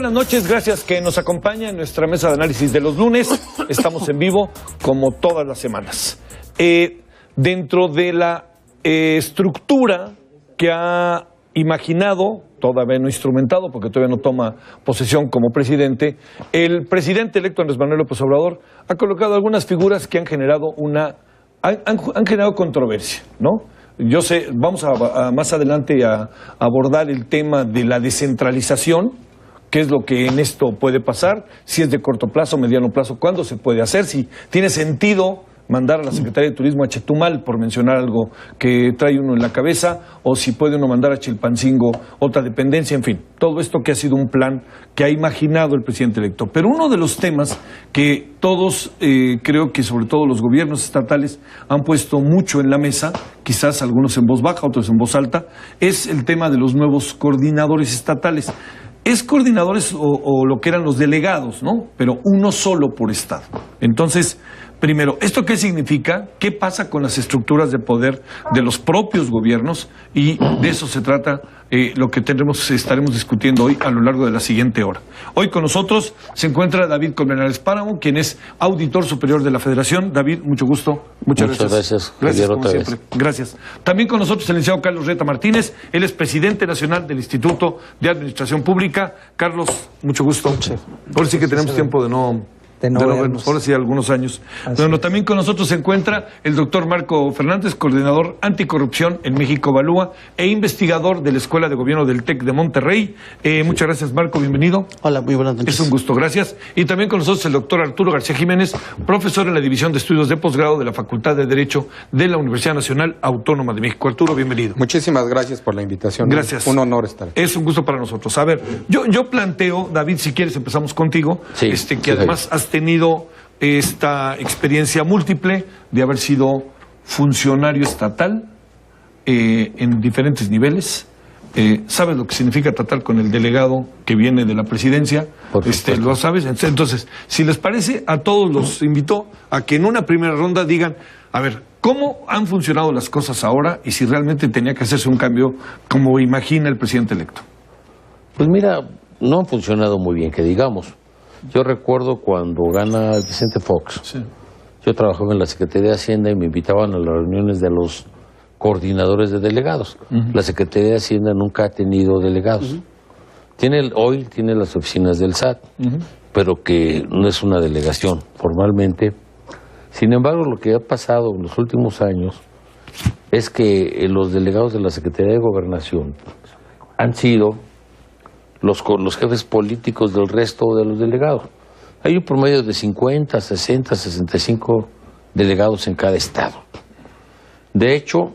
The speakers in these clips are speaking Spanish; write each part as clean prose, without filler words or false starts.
buenas noches, gracias que nos acompaña en nuestra mesa de análisis de los lunes. Estamos en vivo como todas las semanas. Dentro de la estructura que ha imaginado, todavía no instrumentado porque todavía no toma posesión como presidente, el presidente electo Andrés Manuel López Obrador ha colocado algunas figuras que han generado han generado controversia, ¿no? Yo sé, vamos a más adelante a abordar el tema de la descentralización, qué es lo que en esto puede pasar, si es de corto plazo, mediano plazo, cuándo se puede hacer, si tiene sentido mandar a la Secretaría de Turismo a Chetumal, por mencionar algo que trae uno en la cabeza, o si puede uno mandar a Chilpancingo otra dependencia, en fin, todo esto que ha sido un plan que ha imaginado el presidente electo. Pero uno de los temas que todos, creo que sobre todo los gobiernos estatales han puesto mucho en la mesa, quizás algunos en voz baja, otros en voz alta, es el tema de los nuevos coordinadores estatales. Es coordinadores o lo que eran los delegados, ¿no? Pero uno solo por estado. Entonces, primero, ¿esto qué significa? ¿Qué pasa con las estructuras de poder de los propios gobiernos? Y de eso se trata lo que estaremos discutiendo hoy a lo largo de la siguiente hora. Hoy con nosotros se encuentra David Colmenares Páramo, quien es auditor superior de la Federación. David, mucho gusto. Muchas gracias. Gracias, como siempre. Gracias. También con nosotros el licenciado Carlos Reta Martínez. Él es presidente nacional del Instituto de Administración Pública. Carlos, mucho gusto. Ahora sí que tenemos tiempo de no vernos, ahora sí, algunos años. Bueno, también con nosotros se encuentra el doctor Marco Fernández, coordinador anticorrupción en México Evalúa e investigador de la Escuela de Gobierno del TEC de Monterrey. Muchas gracias, Marco, bienvenido. Hola, muy buenas noches. Es un gusto, gracias. Y también con nosotros el doctor Arturo García Jiménez, profesor en la División de Estudios de Posgrado de la Facultad de Derecho de la Universidad Nacional Autónoma de México. Arturo, bienvenido. Muchísimas gracias por la invitación. Gracias. Un honor estar aquí. Es un gusto para nosotros. A ver, yo planteo, David, si quieres empezamos contigo, sí, que además has tenido esta experiencia múltiple de haber sido funcionario estatal en diferentes niveles. ¿Sabes lo que significa tratar con el delegado que viene de la presidencia? ¿Lo sabes? Entonces, si les parece, a todos los invito a que en una primera ronda digan, a ver, ¿cómo han funcionado las cosas ahora y si realmente tenía que hacerse un cambio como imagina el presidente electo? Pues mira, no han funcionado muy bien, que digamos. Yo recuerdo cuando gana Vicente Fox, sí. Yo trabajaba en la Secretaría de Hacienda y me invitaban a las reuniones de los coordinadores de delegados. La Secretaría de Hacienda nunca ha tenido delegados. Hoy tiene las oficinas del SAT, pero que no es una delegación formalmente. Sin embargo, lo que ha pasado en los últimos años es que los delegados de la Secretaría de Gobernación han sido los jefes políticos del resto de los delegados. Hay un promedio de 50, 60, 65 delegados en cada estado. De hecho,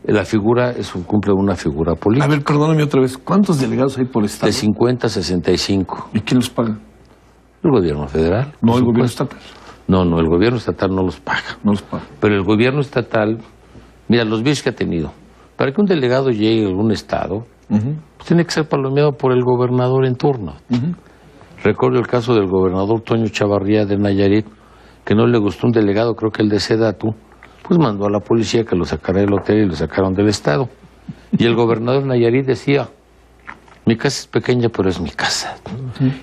la figura cumple una figura política. A ver, perdóname otra vez, ¿cuántos delegados hay por estado? De 50 a 65. ¿Y quién los paga? El gobierno federal. No, el gobierno estatal. No, el gobierno estatal no los paga. No los paga. Pero el gobierno estatal, mira, los vídeos que ha tenido. Para que un delegado llegue a algún estado, pues tiene que ser palomeado por el gobernador en turno. Recuerdo el caso del gobernador Toño Chavarría de Nayarit, que no le gustó un delegado, creo que el de Sedatu, pues mandó a la policía que lo sacara del hotel y lo sacaron del estado. Y el gobernador de Nayarit decía, mi casa es pequeña, pero es mi casa.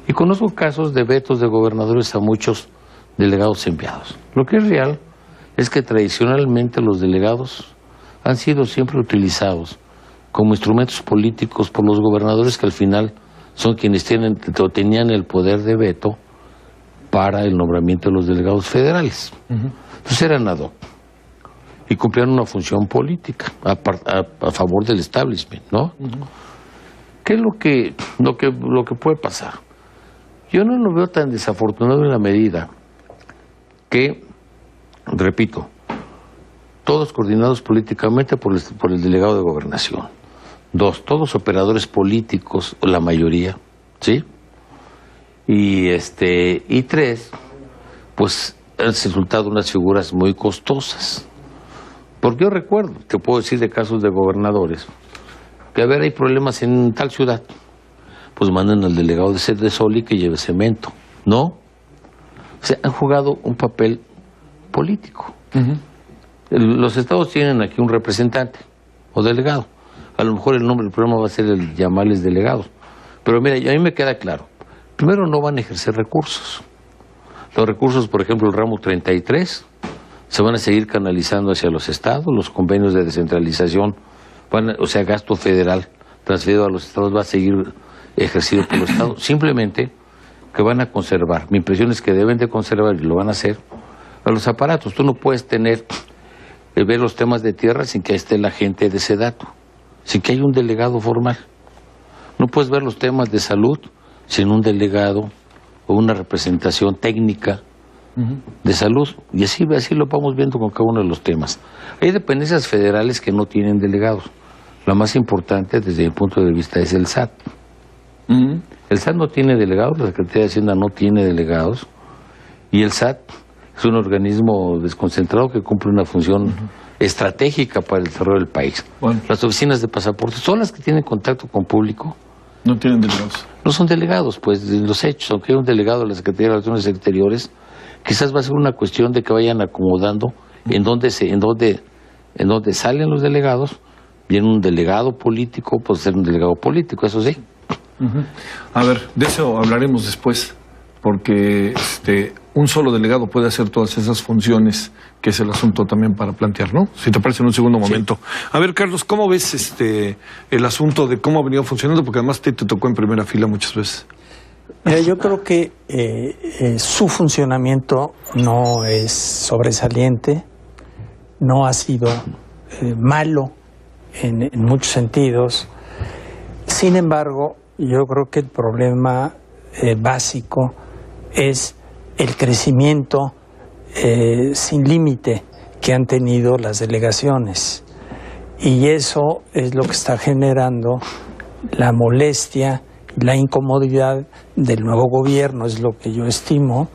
Y conozco casos de vetos de gobernadores a muchos delegados enviados. Lo que es real es que tradicionalmente los delegados han sido siempre utilizados como instrumentos políticos por los gobernadores que al final son quienes tenían el poder de veto para el nombramiento de los delegados federales. Entonces eran ad hoc y cumplían una función política a favor del establishment, ¿no? ¿Qué es lo que puede pasar? Yo no lo veo tan desafortunado en la medida que, repito, todos coordinados políticamente por el delegado de gobernación. 2, todos operadores políticos, la mayoría, ¿sí? Y 3, pues han resultado unas figuras muy costosas. Porque yo recuerdo, te puedo decir de casos de gobernadores, que a ver, hay problemas en tal ciudad, pues mandan al delegado de Soli que lleve cemento, ¿no? O sea, han jugado un papel político. Los estados tienen aquí un representante o delegado. A lo mejor el nombre del programa va a ser el llamarles delegados, Pero mira, a mí me queda claro. Primero, no van a ejercer recursos. Los recursos, por ejemplo, el ramo 33, se van a seguir canalizando hacia los estados, los convenios de descentralización, o sea, gasto federal transferido a los estados va a seguir ejercido por los estados. Simplemente que van a conservar, mi impresión es que deben de conservar, y lo van a hacer, a los aparatos. Tú no puedes ver los temas de tierra sin que esté la gente de SEDATU, sin que haya un delegado formal. No puedes ver los temas de salud sin un delegado o una representación técnica de salud. Y así lo vamos viendo con cada uno de los temas. Hay dependencias federales que no tienen delegados. La más importante, desde mi punto de vista, es el SAT. El SAT no tiene delegados, la Secretaría de Hacienda no tiene delegados, y el SAT es un organismo desconcentrado que cumple una función estratégica para el desarrollo del país. Bueno. Las oficinas de pasaportes son las que tienen contacto con público. No tienen delegados. No son delegados, pues, de los hechos. Aunque hay un delegado de la Secretaría de Relaciones Exteriores, quizás va a ser una cuestión de que vayan acomodando en dónde salen los delegados. Viene un delegado político, puede ser un delegado político, eso sí. A ver, de eso hablaremos después, porque un solo delegado puede hacer todas esas funciones, que es el asunto también para plantear, ¿no? Si te parece, en un segundo momento. Sí. A ver, Carlos, ¿cómo ves el asunto de cómo ha venido funcionando? Porque además te tocó en primera fila muchas veces. Mira, yo creo que su funcionamiento no es sobresaliente, no ha sido malo en muchos sentidos. Sin embargo, yo creo que el problema básico es el crecimiento sin límite que han tenido las delegaciones. Y eso es lo que está generando la molestia, la incomodidad del nuevo gobierno, es lo que yo estimo.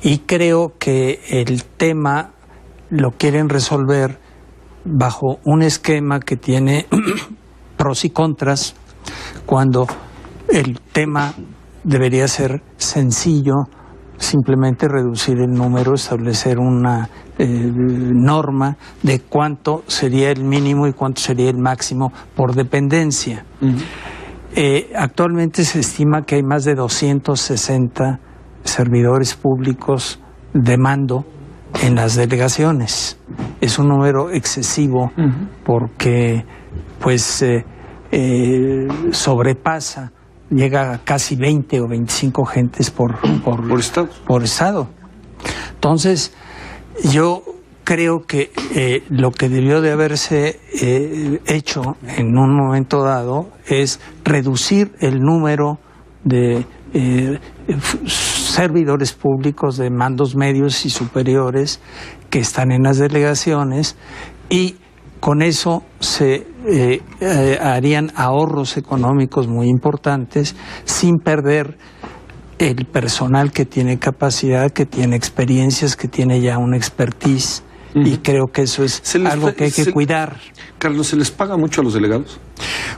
Y creo que el tema lo quieren resolver bajo un esquema que tiene pros y contras, cuando el tema debería ser sencillo, simplemente reducir el número, establecer una norma de cuánto sería el mínimo y cuánto sería el máximo por dependencia. Actualmente se estima que hay más de 260 servidores públicos de mando en las delegaciones. Es un número excesivo porque pues sobrepasa, llega a casi 20 o 25 gentes por estado. Entonces, yo creo que lo que debió de haberse hecho en un momento dado es reducir el número de servidores públicos de mandos medios y superiores que están en las delegaciones, y con eso se harían ahorros económicos muy importantes sin perder el personal que tiene capacidad, que tiene experiencias, que tiene ya una expertise. Y creo que eso es algo que hay que cuidar. Carlos, ¿se les paga mucho a los delegados?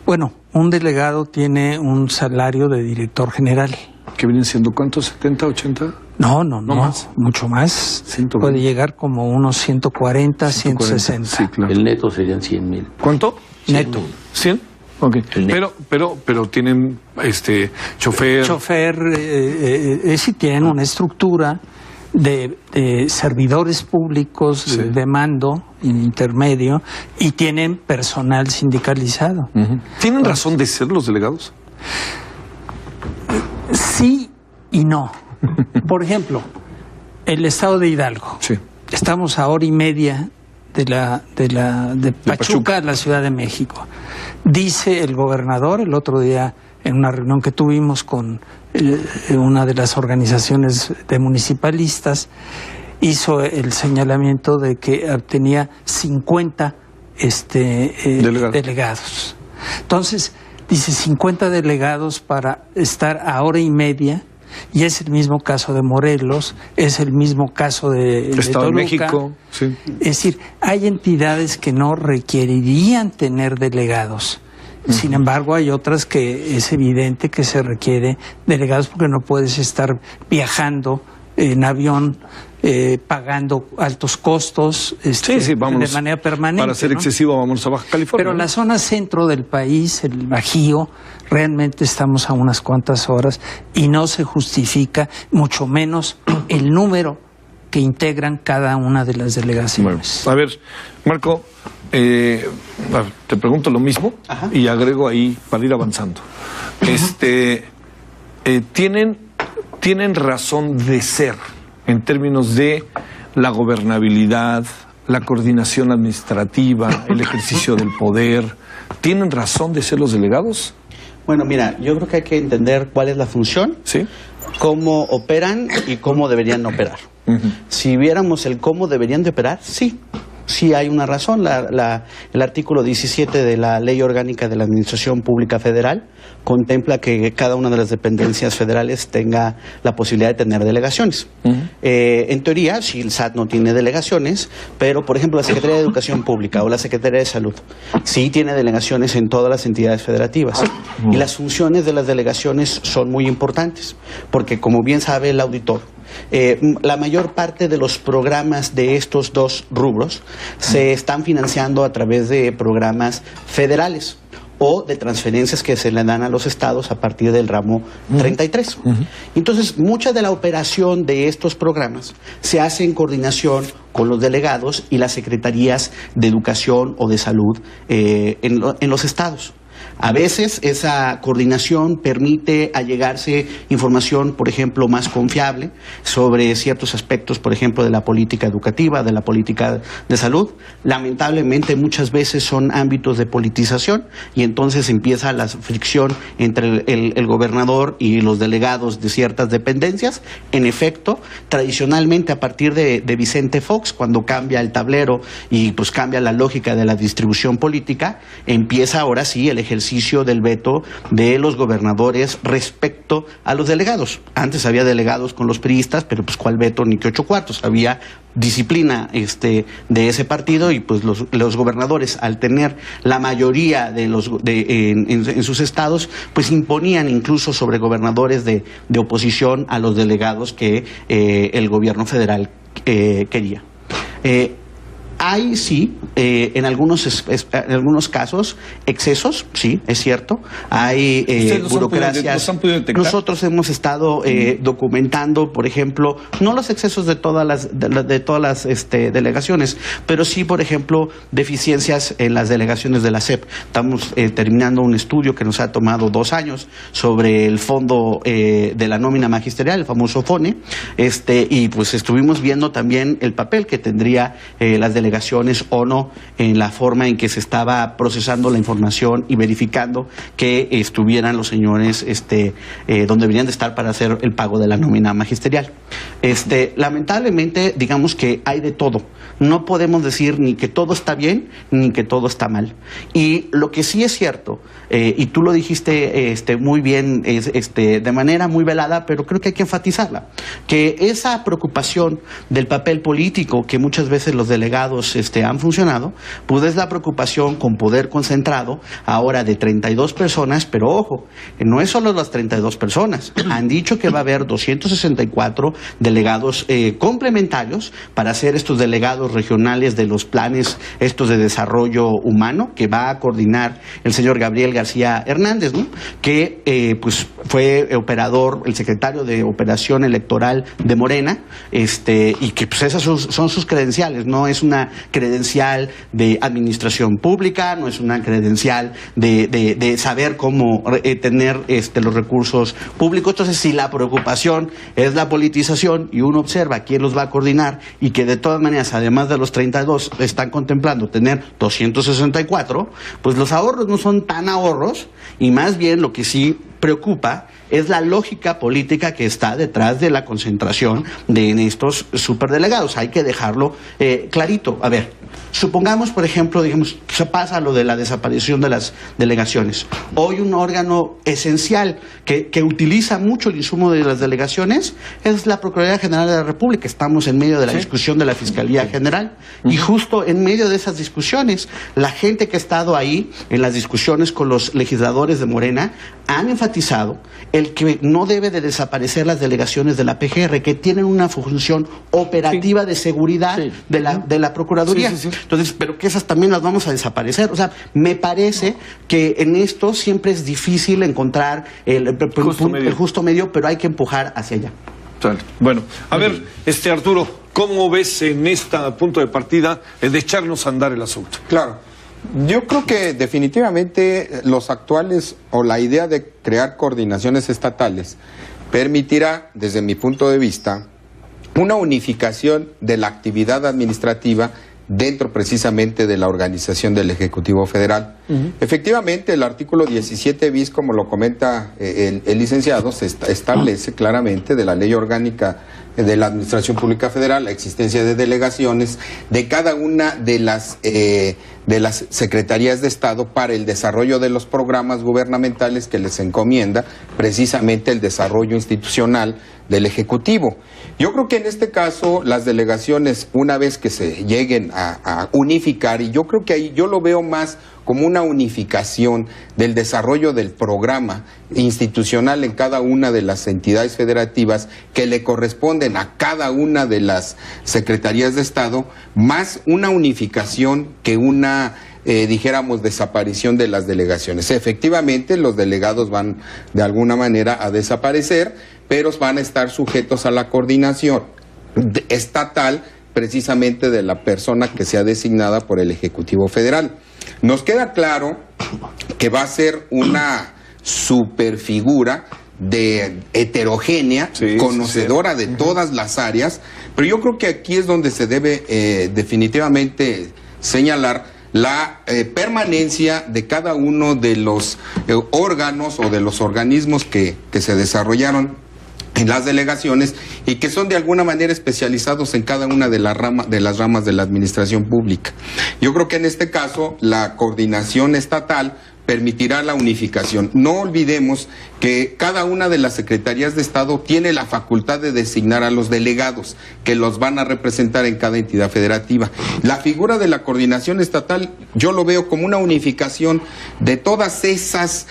Bueno, un delegado tiene un salario de director general. ¿Qué vienen siendo cuántos? ¿70, 80? No, más. Mucho más. 120. Puede llegar como unos 140, 160. Sí, claro. El neto serían 100,000. ¿Cuánto? Neto. 100. Ok. Pero tienen chofer. Sí tienen una estructura de servidores públicos de mando intermedio, y tienen personal sindicalizado. ¿Tienen razón de ser los delegados? Sí y no. Por ejemplo, el estado de Hidalgo. Sí. Estamos a hora y media de Pachuca a la Ciudad de México. Dice el gobernador el otro día en una reunión que tuvimos con una de las organizaciones de municipalistas, hizo el señalamiento de que tenía 50 delegados. Entonces, dice 50 delegados para estar a hora y media, y es el mismo caso de Morelos, es el mismo caso de Estado Toluca. de México. Sí. Es decir, hay entidades que no requerirían tener delegados. Sin embargo, hay otras que es evidente que se requiere delegados, porque no puedes estar viajando en avión, pagando altos costos vámonos, de manera permanente. Para ser excesivo, vamos a Baja California. Pero la zona centro del país, el Bajío, realmente estamos a unas cuantas horas y no se justifica, mucho menos el número que integran cada una de las delegaciones. Bueno, a ver, Marco, te pregunto lo mismo. Ajá. Y agrego ahí para ir avanzando. ¿Tienen razón de ser en términos de la gobernabilidad, la coordinación administrativa, el ejercicio del poder? ¿Tienen razón de ser los delegados? Bueno, mira, yo creo que hay que entender cuál es la función, ¿sí?, cómo operan y cómo deberían operar. Si viéramos el cómo deberían de operar, sí hay una razón. El artículo 17 de la Ley Orgánica de la Administración Pública Federal contempla que cada una de las dependencias federales tenga la posibilidad de tener delegaciones. En teoría, si el SAT no tiene delegaciones, pero por ejemplo la Secretaría de Educación Pública o la Secretaría de Salud sí tiene delegaciones en todas las entidades federativas. Y las funciones de las delegaciones son muy importantes, porque como bien sabe el auditor, la mayor parte de los programas de estos dos rubros se están financiando a través de programas federales o de transferencias que se le dan a los estados a partir del ramo 33. Entonces, mucha de la operación de estos programas se hace en coordinación con los delegados y las secretarías de educación o de salud en los estados. A veces esa coordinación permite allegarse información, por ejemplo, más confiable sobre ciertos aspectos, por ejemplo, de la política educativa, de la política de salud. Lamentablemente muchas veces son ámbitos de politización y entonces empieza la fricción entre el gobernador y los delegados de ciertas dependencias. En efecto, tradicionalmente a partir de Vicente Fox, cuando cambia el tablero y pues cambia la lógica de la distribución política, empieza ahora sí el ejercicio del veto de los gobernadores respecto a los delegados. Antes había delegados con los priistas, pero pues cuál veto ni qué 8 cuartos. Había disciplina de ese partido y pues los gobernadores, al tener la mayoría en sus estados, pues imponían incluso sobre gobernadores de oposición a los delegados que el gobierno federal quería. Hay, sí, en algunos casos, excesos, sí, es cierto. Hay burocracias. Nosotros hemos estado documentando, por ejemplo, no los excesos de todas las delegaciones, pero sí, por ejemplo, deficiencias en las delegaciones de la SEP. Estamos terminando un estudio que nos ha tomado 2 años sobre el fondo de la nómina magisterial, el famoso FONE, y pues estuvimos viendo también el papel que tendría las delegaciones o no en la forma en que se estaba procesando la información y verificando que estuvieran los señores donde deberían de estar para hacer el pago de la nómina magisterial. Lamentablemente, digamos que hay de todo. No podemos decir ni que todo está bien ni que todo está mal. Y lo que sí es cierto, y tú lo dijiste muy bien, de manera muy velada, pero creo que hay que enfatizarla, que esa preocupación del papel político que muchas veces los delegados han funcionado, pues es la preocupación con poder concentrado ahora de 32 personas, pero ojo, no es solo las 32 personas, han dicho que va a haber 264 delegados complementarios para ser estos delegados regionales de los planes estos de desarrollo humano que va a coordinar el señor Gabriel García Hernández, ¿no?, que pues fue operador, el secretario de Operación Electoral de Morena, y que pues esas son sus credenciales, no es una credencial de administración pública, no es una credencial de saber cómo tener los recursos públicos. Entonces, si la preocupación es la politización y uno observa quién los va a coordinar y que de todas maneras, además de los 32, están contemplando tener 264, pues los ahorros no son tan ahorros y más bien lo que sí preocupa es la lógica política que está detrás de la concentración de estos superdelegados. Hay que dejarlo clarito. A ver, supongamos, por ejemplo, digamos, se pasa lo de la desaparición de las delegaciones. Hoy un órgano esencial que utiliza mucho el insumo de las delegaciones es la Procuraduría General de la República. Estamos en medio de la discusión de la Fiscalía General y justo en medio de esas discusiones, la gente que ha estado ahí en las discusiones con los legisladores de Morena han enfatizado el que no debe de desaparecer las delegaciones de la PGR, que tienen una función operativa de seguridad de la Procuraduría. Entonces, pero que esas también las vamos a desaparecer. O sea, me parece que en esto siempre es difícil encontrar el justo medio, pero hay que empujar hacia allá. Bueno, a ver, Arturo, ¿cómo ves en este punto de partida el de echarnos a andar el asunto? Claro. Yo creo que definitivamente los actuales o la idea de crear coordinaciones estatales permitirá, desde mi punto de vista, una unificación de la actividad administrativa dentro precisamente de la organización del Ejecutivo Federal. Efectivamente, el artículo 17 bis, como lo comenta el licenciado, se establece claramente de la Ley Orgánica de la Administración Pública Federal la existencia de delegaciones de cada una de las secretarías de Estado para el desarrollo de los programas gubernamentales que les encomienda precisamente el desarrollo institucional del Ejecutivo. Yo creo que en este caso las delegaciones, una vez que se lleguen a unificar, y yo creo que ahí yo lo veo más como una unificación del desarrollo del programa institucional en cada una de las entidades federativas que le corresponden a cada una de las secretarías de Estado, más una unificación que una dijéramos desaparición de las delegaciones. Efectivamente, los delegados van de alguna manera a desaparecer, pero van a estar sujetos a la coordinación estatal precisamente de la persona que sea designada por el Ejecutivo Federal. Nos queda claro que va a ser una superfigura heterogénea, conocedora de todas las áreas, pero yo creo que aquí es donde se debe definitivamente señalar la permanencia de cada uno de los órganos o de los organismos que se desarrollaron en las delegaciones y que son de alguna manera especializados en cada una de las ramas de la administración pública. Yo creo que en este caso la coordinación estatal permitirá la unificación. No olvidemos que cada una de las secretarías de Estado tiene la facultad de designar a los delegados que los van a representar en cada entidad federativa. La figura de la coordinación estatal yo lo veo como una unificación de todas esas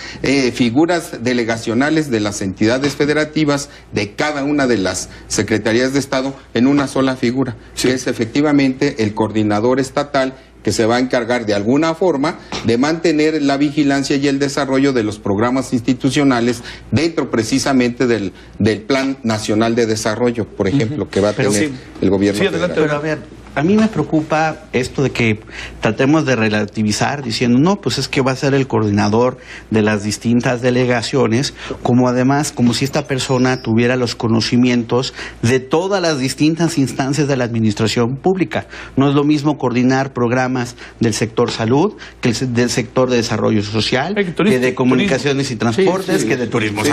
figuras delegacionales de las entidades federativas de cada una de las secretarías de Estado en una sola figura, que es efectivamente el coordinador estatal, que se va a encargar de alguna forma de mantener la vigilancia y el desarrollo de los programas institucionales dentro precisamente del Plan Nacional de Desarrollo, por ejemplo, que va a tener el gobierno federal. Pero a ver, a mí me preocupa esto de que tratemos de relativizar diciendo, no, pues es que va a ser el coordinador de las distintas delegaciones, como además, como si esta persona tuviera los conocimientos de todas las distintas instancias de la administración pública. No es lo mismo coordinar programas del sector salud, que del sector de desarrollo social, que de comunicaciones y transportes, que de turismo.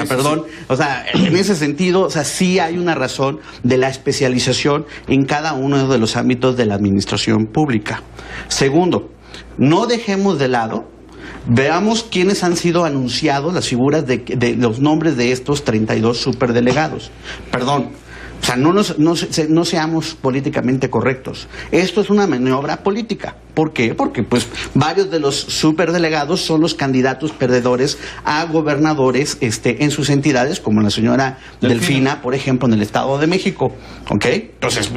O sea, en ese sentido, o sea, sí hay una razón de la especialización en cada uno de los ámbitos de la administración pública. Segundo, no dejemos de lado, veamos quiénes han sido anunciados, las figuras de los nombres de estos 32 superdelegados. Perdón, o sea, no seamos políticamente correctos. Esto es una maniobra política. ¿Por qué? Porque pues varios de los superdelegados son los candidatos perdedores a gobernadores en sus entidades, como la señora Delfina, por ejemplo, en el Estado de México. ¿Ok? Entonces,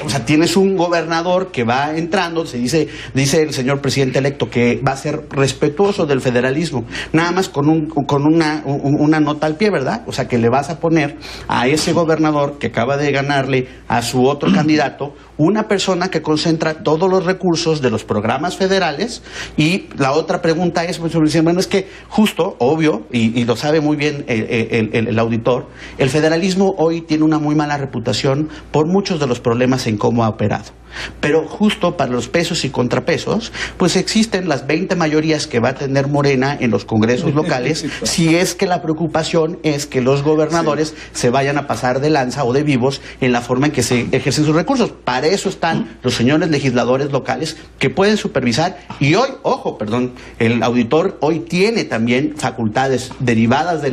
o sea, tienes un gobernador que va entrando, dice el señor presidente electo que va a ser respetuoso del federalismo, nada más con una nota al pie, ¿verdad? O sea, que le vas a poner a ese gobernador que acaba de ganarle a su otro candidato una persona que concentra todos los recursos efectos de los programas federales. Y la otra pregunta es, pues, bueno, es que justo, obvio, y lo sabe muy bien el auditor, el federalismo hoy tiene una muy mala reputación por muchos de los problemas en cómo ha operado. Pero justo para los pesos y contrapesos, pues existen las 20 mayorías que va a tener Morena en los congresos locales, si es que la preocupación es que los gobernadores se vayan a pasar de lanza o de vivos en la forma en que se ejercen sus recursos. Para eso están los señores legisladores locales que pueden supervisar. Y hoy, ojo, perdón, el auditor hoy tiene también facultades derivadas de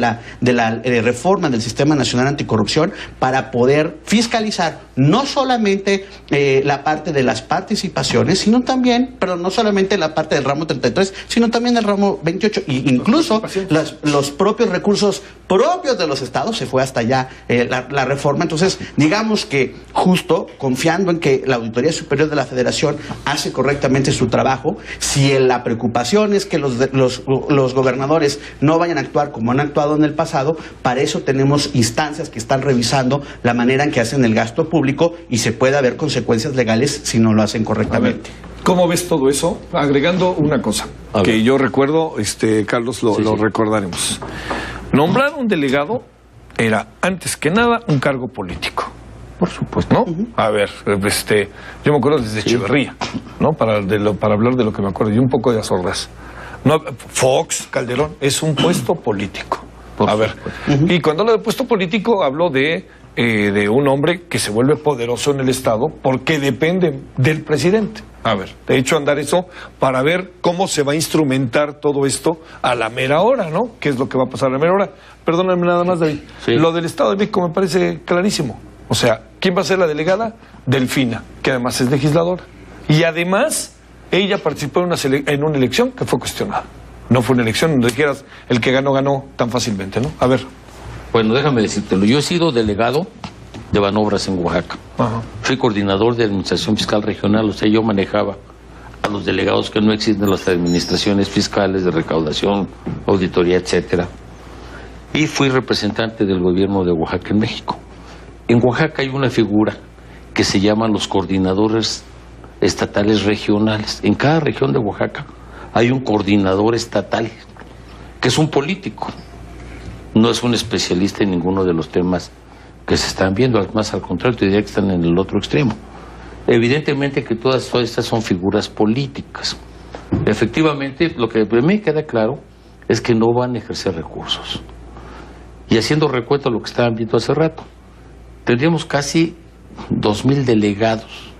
la reforma del Sistema Nacional Anticorrupción para poder fiscalizar no solamente la parte de las participaciones, sino también, perdón, no solamente la parte del ramo 33, sino también el ramo 28, e incluso los propios recursos propios de los estados, se fue hasta allá la reforma. Entonces, digamos que justo confiando en que la Auditoría Superior de la Federación hace correctamente su trabajo, si la preocupación es que los gobernadores no vayan a actuar como han actuado en el pasado, para eso tenemos instancias que están revisando la manera en que hacen el gasto público y se puede haber consecuencias legales si no lo hacen correctamente. ¿Cómo ves todo eso? Agregando una cosa que yo recuerdo, Carlos, lo recordaremos. Nombrar un delegado era, antes que nada, un cargo político. Por supuesto. ¿No? A ver, yo me acuerdo desde Echeverría, ¿no? Para hablar de lo que me acuerdo, y un poco de Azorras. No, Fox, Calderón, es un puesto político. A ver, y cuando hablo de puesto político, hablo de un hombre que se vuelve poderoso en el Estado porque depende del presidente. A ver, de hecho andar eso para ver cómo se va a instrumentar todo esto a la mera hora, ¿no? ¿Qué es lo que va a pasar a la mera hora? Perdóname nada más, David. Sí. Lo del Estado de México me parece clarísimo. O sea, ¿quién va a ser la delegada? Delfina, que además es legisladora. Y además, ella participó en una elección que fue cuestionada. No fue una elección donde dijeras el que ganó tan fácilmente, ¿no? A ver. Bueno, déjame decírtelo. Yo he sido delegado de Banobras en Oaxaca. Ajá. Fui coordinador de administración fiscal regional, o sea, yo manejaba a los delegados que no existen, las administraciones fiscales de recaudación, auditoría, etcétera. Y fui representante del gobierno de Oaxaca en México. En Oaxaca hay una figura que se llaman los coordinadores estatales regionales. En cada región de Oaxaca hay un coordinador estatal, que es un político. No es un especialista en ninguno de los temas que se están viendo, más al contrario, te diría que están en el otro extremo. Evidentemente que todas estas son figuras políticas. Efectivamente, lo que a mí queda claro es que no van a ejercer recursos. Y haciendo recuento a lo que estaban viendo hace rato, tendríamos casi 2,000 delegados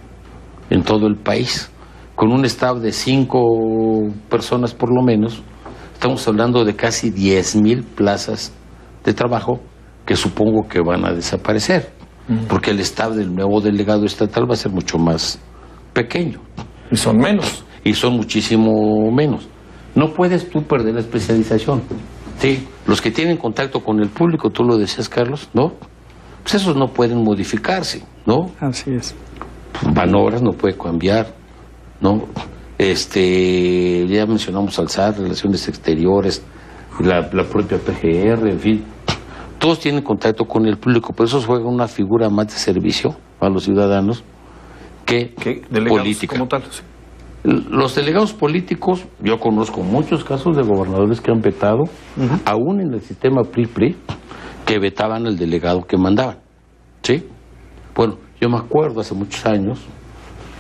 en todo el país, con un staff de 5 personas por lo menos. Estamos hablando de casi 10,000 plazas de trabajo que supongo que van a desaparecer, porque el staff del nuevo delegado estatal va a ser mucho más pequeño. Y son menos. Y son muchísimo menos. No puedes tú perder la especialización. Sí, los que tienen contacto con el público, tú lo decías, Carlos, ¿no? Pues esos no pueden modificarse, ¿no? Así es. Banobras no puede cambiar, ¿no? Ya mencionamos al SAT, Relaciones Exteriores, la propia PGR, en fin. Todos tienen contacto con el público, pero eso juega una figura más de servicio a los ciudadanos que política. Como tal, sí. Los delegados políticos, yo conozco muchos casos de gobernadores que han vetado, aún en el sistema PRI, que vetaban al delegado que mandaban, ¿sí? Bueno, yo me acuerdo hace muchos años,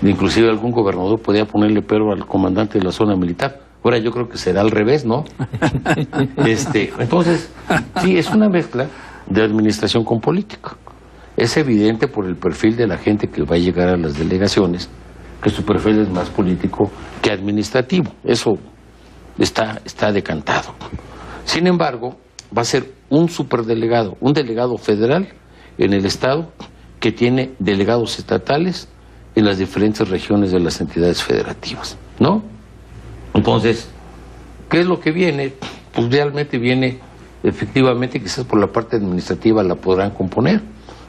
inclusive algún gobernador podía ponerle pero al comandante de la zona militar. Ahora yo creo que será al revés, ¿no? Entonces, sí, es una mezcla de administración con política. Es evidente por el perfil de la gente que va a llegar a las delegaciones que su perfil es más político que administrativo. Eso está decantado. Sin embargo, va a ser un superdelegado, un delegado federal en el estado que tiene delegados estatales en las diferentes regiones de las entidades federativas, ¿no? Entonces, ¿qué es lo que viene? Pues realmente viene, efectivamente, quizás por la parte administrativa la podrán componer.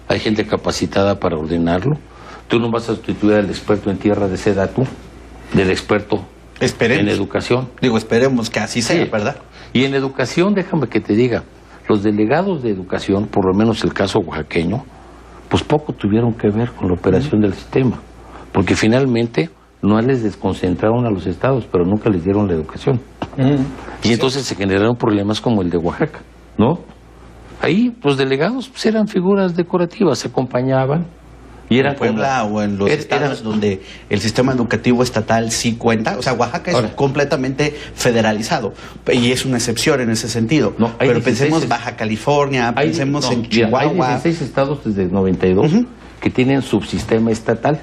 Hay gente capacitada para ordenarlo. Tú no vas a sustituir al experto en tierra de Sedatu, del experto en educación. Digo, esperemos que así sea, sí. ¿Verdad? Y en educación, déjame que te diga, los delegados de educación, por lo menos el caso oaxaqueño, pues poco tuvieron que ver con la operación del sistema, porque finalmente no les desconcentraron a los estados, pero nunca les dieron la educación. Y entonces se generaron problemas como el de Oaxaca, ¿no? Ahí los delegados pues, eran figuras decorativas, se acompañaban. Y era en Puebla o en los estados donde el sistema educativo estatal sí cuenta. O sea, Oaxaca es completamente federalizado y es una excepción en ese sentido. No, pero pensemos Baja California, pensemos en Chihuahua. Hay 16 estados desde el 92 que tienen subsistema estatal,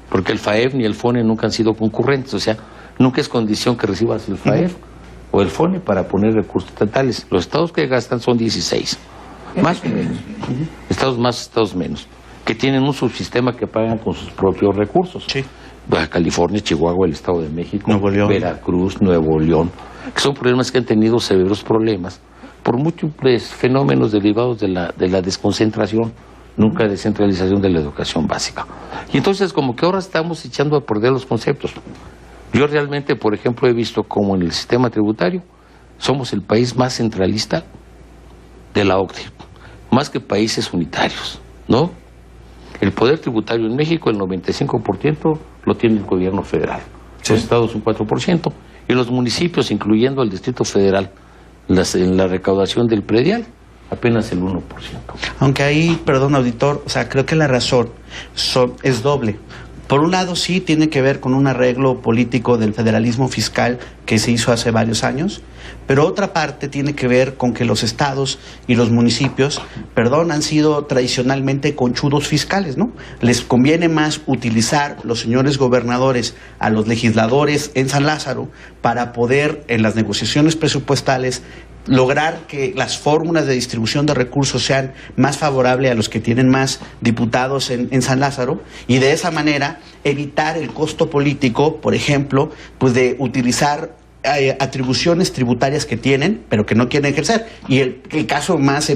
porque el FAEF ni el FONE nunca han sido concurrentes. O sea, nunca es condición que recibas el FAEF o el FONE para poner recursos estatales. Los estados que gastan son 16, más o menos. Estados más, estados menos, que tienen un subsistema que pagan con sus propios recursos. Sí. Baja California, Chihuahua, el Estado de México, Nuevo León, Veracruz, Nuevo León, que son problemas que han tenido severos problemas por múltiples fenómenos derivados de la desconcentración, nunca descentralización de la educación básica. Y entonces como que ahora estamos echando a perder los conceptos. Yo realmente, por ejemplo, he visto como en el sistema tributario somos el país más centralista de la OCDE, más que países unitarios, ¿no? El poder tributario en México, el 95% lo tiene el gobierno federal, sí. Los estados un 4%, y los municipios, incluyendo el Distrito Federal, en la recaudación del predial, apenas el 1%. Aunque ahí, perdón auditor, o sea, creo que la razón es doble. Por un lado sí tiene que ver con un arreglo político del federalismo fiscal que se hizo hace varios años, pero otra parte tiene que ver con que los estados y los municipios, han sido tradicionalmente conchudos fiscales, ¿no? Les conviene más utilizar los señores gobernadores a los legisladores en San Lázaro para poder en las negociaciones presupuestales lograr que las fórmulas de distribución de recursos sean más favorables a los que tienen más diputados en San Lázaro y de esa manera evitar el costo político, por ejemplo, pues de utilizar atribuciones tributarias que tienen, pero que no quieren ejercer. Y el caso más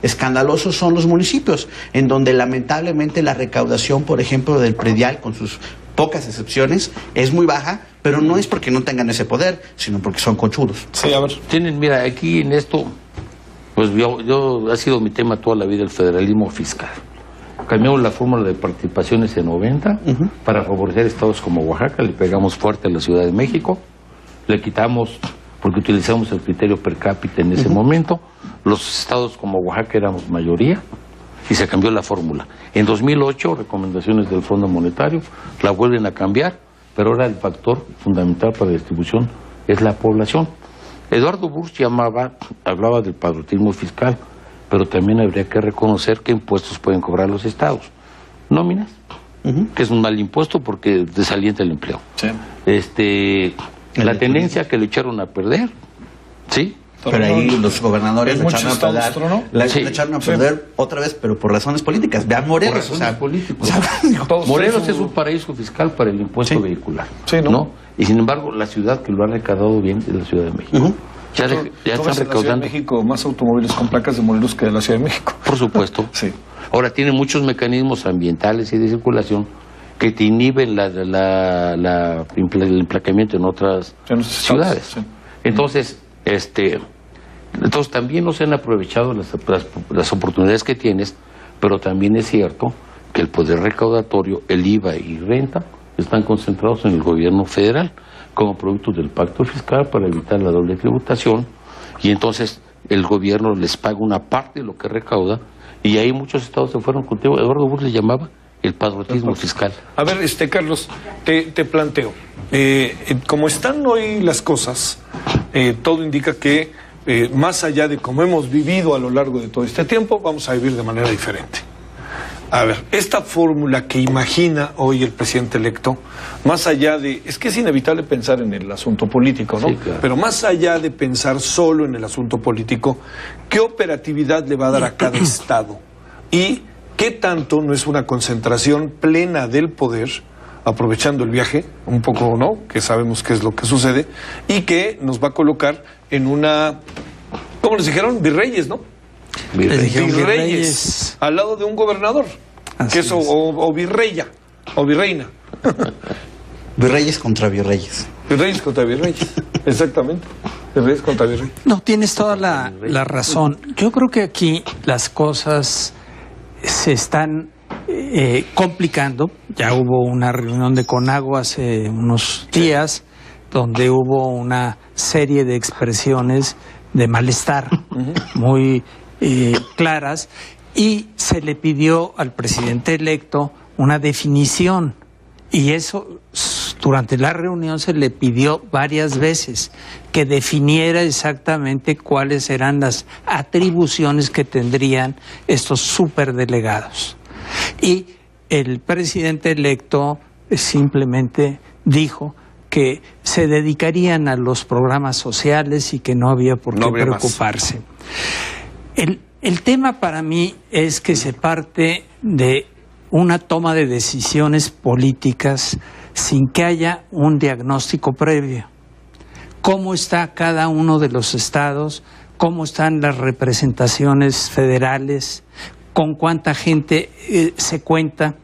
escandaloso son los municipios, en donde lamentablemente la recaudación, por ejemplo, del predial, con sus pocas excepciones, es muy baja, pero no es porque no tengan ese poder, sino porque son conchudos. Sí, a ver. Mira, aquí en esto, pues yo ha sido mi tema toda la vida el federalismo fiscal. Cambiamos la fórmula de participaciones en 90 para favorecer estados como Oaxaca, le pegamos fuerte a la Ciudad de México, le quitamos, porque utilizamos el criterio per cápita en ese momento, los estados como Oaxaca éramos mayoría, y se cambió la fórmula. En 2008, recomendaciones del Fondo Monetario, la vuelven a cambiar, pero ahora el factor fundamental para la distribución es la población. Eduardo Bush hablaba del patriotismo fiscal, pero también habría que reconocer qué impuestos pueden cobrar los estados. Nóminas, que es un mal impuesto porque desalienta el empleo. Sí. La tenencia que le echaron a perder, ¿sí? Pero ahí los gobernadores le echaron a perder otra vez, pero por razones políticas. Vean Morelos, Morelos es un paraíso fiscal para el impuesto vehicular, sí, ¿no? Y sin embargo, la ciudad que lo ha recaudado bien es la Ciudad de México. Ya están recaudando. En la Ciudad de México más automóviles con placas de Morelos que de la Ciudad de México. Por supuesto. Sí. Ahora tiene muchos mecanismos ambientales y de circulación que te inhiben el emplacamiento en otras ciudades. Sí. Entonces, entonces también no se han aprovechado las oportunidades que tienes, pero también es cierto que el poder recaudatorio, el IVA y renta están concentrados en el gobierno federal como producto del pacto fiscal para evitar la doble tributación, y entonces el gobierno les paga una parte de lo que recauda, y ahí muchos estados se fueron contigo. Eduardo Bush le llamaba el patriotismo fiscal. A ver, Carlos, te planteo, como están hoy las cosas, todo indica que más allá de cómo hemos vivido a lo largo de todo este tiempo, vamos a vivir de manera diferente. A ver, esta fórmula que imagina hoy el presidente electo, más allá de... Es que es inevitable pensar en el asunto político, ¿no? Sí, claro. Pero más allá de pensar solo en el asunto político, ¿qué operatividad le va a dar a cada estado? Y ¿qué tanto no es una concentración plena del poder, aprovechando el viaje, un poco, ¿no?, que sabemos qué es lo que sucede, y que nos va a colocar en una, ¿cómo les dijeron? Virreyes, ¿no? Virreyes, al lado de un gobernador, que es o virreya, o virreina. Virreyes contra virreyes. Virreyes contra virreyes, exactamente. Virreyes contra virreyes. No, tienes toda la razón. Yo creo que aquí las cosas se están complicando. Ya hubo una reunión de CONAGO hace unos días donde hubo una serie de expresiones de malestar muy claras, y se le pidió al presidente electo una definición, y eso durante la reunión se le pidió varias veces que definiera exactamente cuáles eran las atribuciones que tendrían estos superdelegados. Y el presidente electo simplemente dijo que se dedicarían a los programas sociales y que no había por qué preocuparse. El tema para mí es que se parte de una toma de decisiones políticas sin que haya un diagnóstico previo. ¿Cómo está cada uno de los estados? ¿Cómo están las representaciones federales? ¿Con cuánta gente se cuenta?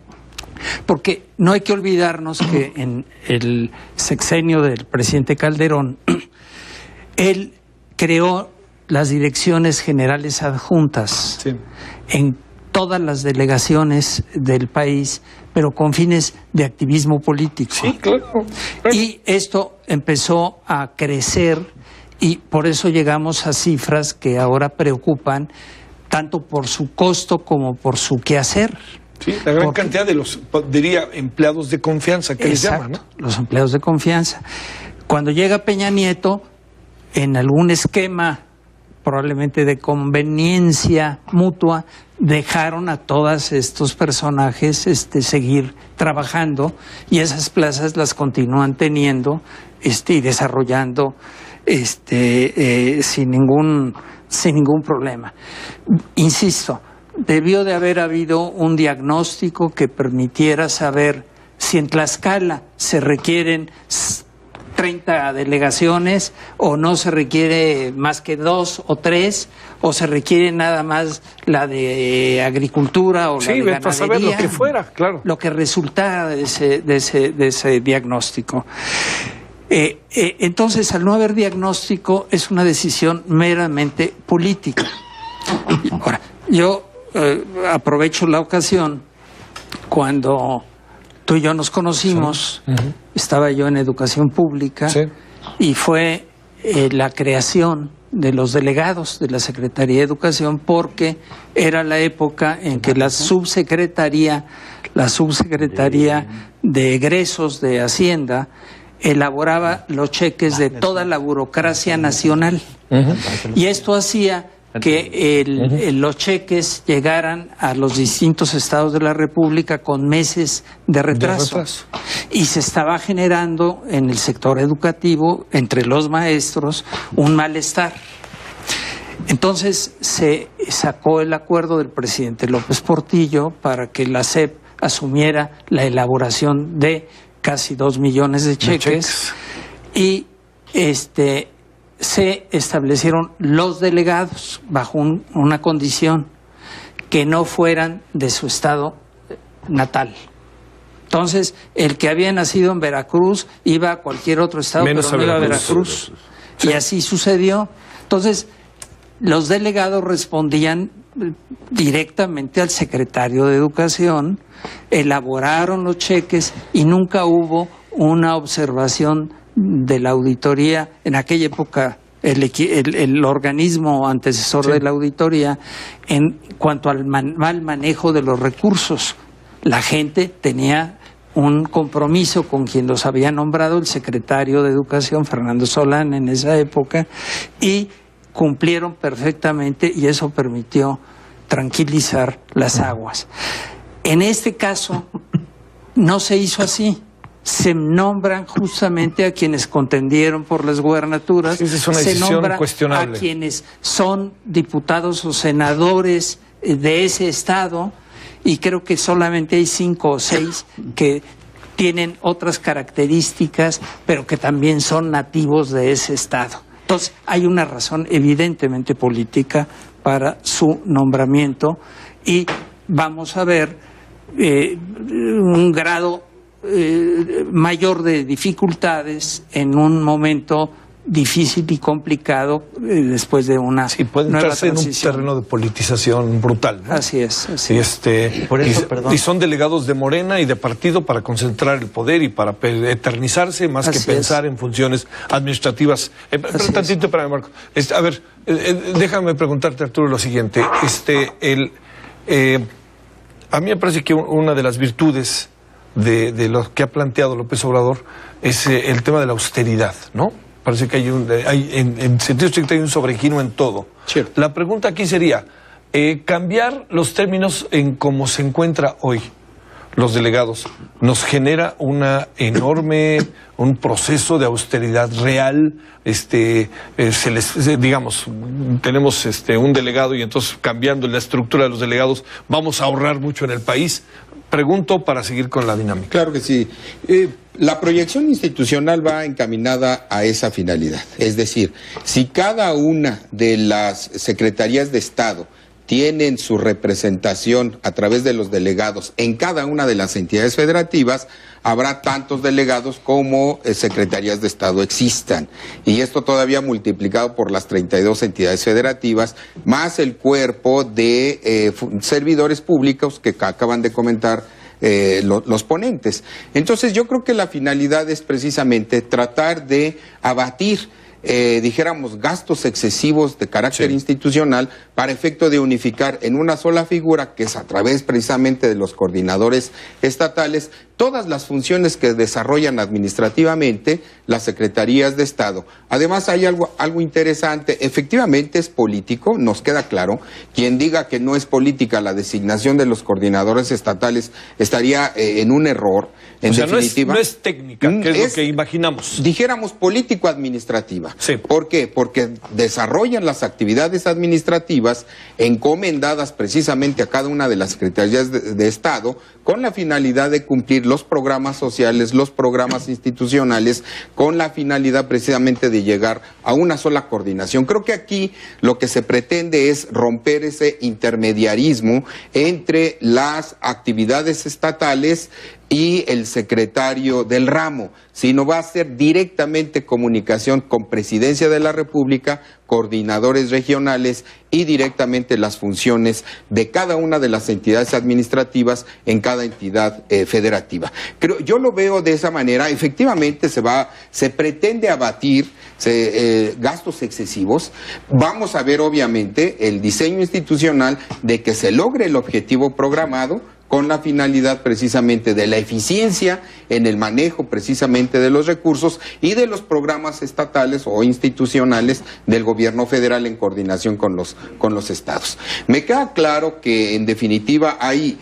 Porque no hay que olvidarnos que en el sexenio del presidente Calderón, él creó las direcciones generales adjuntas en todas las delegaciones del país, pero con fines de activismo político. Sí, claro. Y esto empezó a crecer, y por eso llegamos a cifras que ahora preocupan, tanto por su costo como por su quehacer. Sí, la gran cantidad de los, diría, empleados de confianza que les llaman, ¿no? Los empleados de confianza. Cuando llega Peña Nieto, en algún esquema probablemente de conveniencia mutua, dejaron a todos estos personajes seguir trabajando, y esas plazas las continúan teniendo y desarrollando sin ningún problema. Insisto, debió de haber habido un diagnóstico que permitiera saber si en Tlaxcala se requieren 30 delegaciones o no se requiere más que 2 o 3, o se requiere nada más la de agricultura o la de ganadería, saber lo que fuera, claro. Lo que resultara de ese diagnóstico. Entonces, al no haber diagnóstico, es una decisión meramente política. Ahora, yo aprovecho la ocasión. Cuando tú y yo nos conocimos, estaba yo en educación pública, y fue la creación de los delegados de la Secretaría de Educación, porque era la época en que la subsecretaría de egresos de Hacienda elaboraba los cheques de toda la burocracia nacional. Y esto hacía que los cheques llegaran a los distintos estados de la República con meses de retraso. Y se estaba generando en el sector educativo, entre los maestros, un malestar. Entonces se sacó el acuerdo del presidente López Portillo para que la SEP asumiera la elaboración de casi 2 millones de cheques. Y se establecieron los delegados bajo una condición: que no fueran de su estado natal. Entonces, el que había nacido en Veracruz iba a cualquier otro estado, pero no iba a Veracruz. Y así sucedió. Entonces, los delegados respondían directamente al secretario de Educación, elaboraron los cheques y nunca hubo una observación de la auditoría. En aquella época el organismo antecesor de la auditoría, en cuanto al mal manejo de los recursos. La gente tenía un compromiso con quien los había nombrado, el secretario de Educación, Fernando Solán, en esa época, y cumplieron perfectamente, y eso permitió tranquilizar las aguas. En este caso no se hizo así. Se nombran justamente a quienes contendieron por las gubernaturas, es una se nombra cuestionable. a quienes son diputados o senadores de ese estado, y creo que solamente hay 5 o 6 que tienen otras características, pero que también son nativos de ese estado. Entonces, hay una razón evidentemente política para su nombramiento, y vamos a ver un grado mayor de dificultades en un momento difícil y complicado después de una y puede nueva entrarse en un transición. terreno de politización brutal, ¿no? Así es. Por eso, perdón. y son delegados de Morena y de partido para concentrar el poder y para eternizarse más Así que pensar en funciones administrativas. Pero tantito, espérame, Marco. A ver, déjame preguntarte, Arturo, lo siguiente. A mí me parece que una de las virtudes de lo que ha planteado López Obrador es el tema de la austeridad, ¿no? Parece que en sentido estricto hay un sobregiro en todo. Cierto. La pregunta aquí sería, cambiar los términos en cómo se encuentra hoy los delegados nos genera un proceso de austeridad real. Digamos, tenemos un delegado y entonces cambiando la estructura de los delegados vamos a ahorrar mucho en el país. Pregunto para seguir con la dinámica. Claro que sí. La proyección institucional va encaminada a esa finalidad. Es decir, si cada una de las secretarías de Estado tienen su representación a través de los delegados en cada una de las entidades federativas, habrá tantos delegados como secretarías de Estado existan. Y esto todavía multiplicado por las 32 entidades federativas, más el cuerpo de servidores públicos que acaban de comentar los ponentes. Entonces yo creo que la finalidad es precisamente tratar de abatir dijéramos, gastos excesivos de carácter institucional para efecto de unificar en una sola figura, que es a través precisamente de los coordinadores estatales, todas las funciones que desarrollan administrativamente las secretarías de Estado. Además hay algo interesante, efectivamente es político, nos queda claro. Quien diga que no es política la designación de los coordinadores estatales estaría en un error. En definitiva, no es técnica, que es lo que imaginamos. Dijéramos político-administrativa. Sí. ¿Por qué? Porque desarrollan las actividades administrativas encomendadas precisamente a cada una de las secretarías de Estado con la finalidad de cumplir los programas sociales, los programas institucionales, con la finalidad precisamente de llegar a una sola coordinación. Creo que aquí lo que se pretende es romper ese intermediarismo entre las actividades estatales y el secretario del ramo, sino va a ser directamente comunicación con Presidencia de la República, coordinadores regionales y directamente las funciones de cada una de las entidades administrativas en cada entidad federativa. Yo lo veo de esa manera. Efectivamente se pretende abatir gastos excesivos. Vamos a ver obviamente el diseño institucional de que se logre el objetivo programado, con la finalidad precisamente de la eficiencia en el manejo precisamente de los recursos y de los programas estatales o institucionales del gobierno federal en coordinación con los estados. Me queda claro que en definitiva hay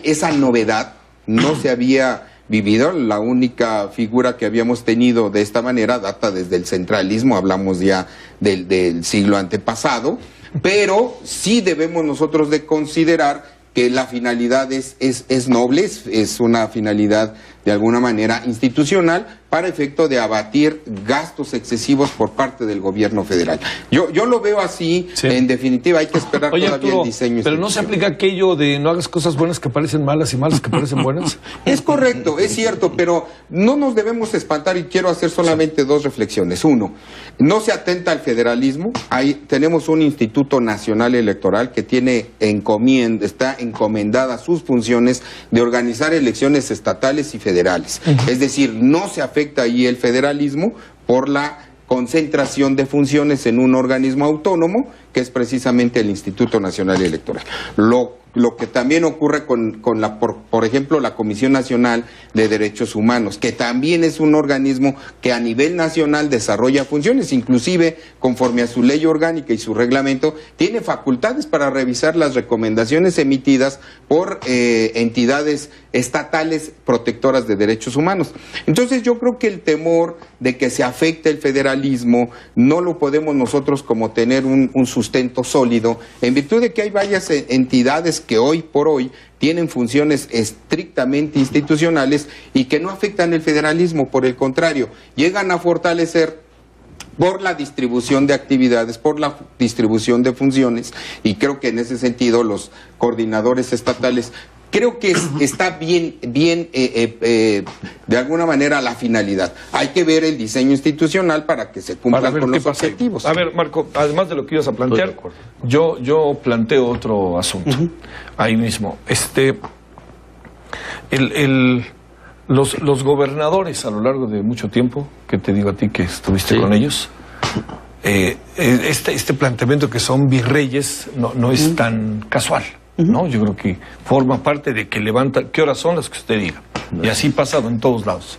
esa novedad, no se había vivido. La única figura que habíamos tenido de esta manera data desde el centralismo, hablamos ya del siglo antepasado, pero sí debemos nosotros de considerar que la finalidad es noble, es una finalidad de alguna manera institucional para efecto de abatir gastos excesivos por parte del gobierno federal. Yo lo veo así, sí. En definitiva hay que esperar todavía Arturo, el diseño. Pero no se aplica aquello de no hagas cosas buenas que parecen malas y malas que parecen buenas. Es correcto, es cierto, pero no nos debemos espantar y quiero hacer solamente dos reflexiones. Uno, no se atenta al federalismo. Tenemos un Instituto Nacional Electoral que está encomendada sus funciones de organizar elecciones estatales y federales. Es decir, no se afecta ahí el federalismo por la concentración de funciones en un organismo autónomo que es precisamente el Instituto Nacional Electoral. Lo que también ocurre por ejemplo, la Comisión Nacional de Derechos Humanos, que también es un organismo que a nivel nacional desarrolla funciones, inclusive conforme a su ley orgánica y su reglamento, tiene facultades para revisar las recomendaciones emitidas por entidades estatales protectoras de derechos humanos. Entonces yo creo que el temor de que se afecte el federalismo no lo podemos nosotros como tener un sustento sólido, en virtud de que hay varias entidades que hoy por hoy tienen funciones estrictamente institucionales y que no afectan el federalismo, por el contrario, llegan a fortalecer por la distribución de actividades, por la distribución de funciones, y creo que en ese sentido los coordinadores estatales creo que está bien, de alguna manera la finalidad. Hay que ver el diseño institucional para que se cumplan con los objetivos. A ver, Marco, además de lo que ibas a plantear, yo planteo otro asunto. Ahí mismo. Los gobernadores a lo largo de mucho tiempo, que te digo a ti que estuviste con ellos, este planteamiento que son virreyes no es tan casual, ¿no? Yo creo que forma parte de que levanta, ¿qué horas son las que usted diga? Y así ha pasado en todos lados.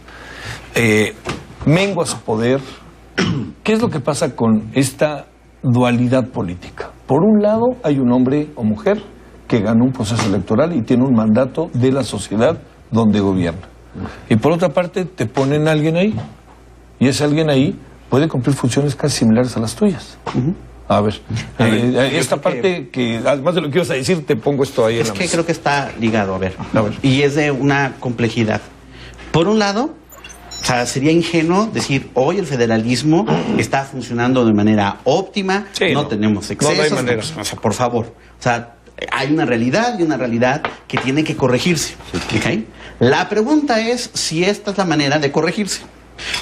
Mengua su poder. ¿Qué es lo que pasa con esta dualidad política? Por un lado hay un hombre o mujer que ganó un proceso electoral y tiene un mandato de la sociedad donde gobierna. Y por otra parte te ponen a alguien ahí, y ese alguien ahí puede cumplir funciones casi similares a las tuyas. A ver, esta parte que además de lo que ibas a decir, te pongo esto ahí en la mesa. Es que creo que está ligado, a ver, y es de una complejidad. Por un lado, o sea, sería ingenuo decir, hoy el federalismo está funcionando de manera óptima, no tenemos excesos, no hay manera. O sea, por favor, o sea, hay una realidad y una realidad que tiene que corregirse. ¿Okay? La pregunta es si esta es la manera de corregirse.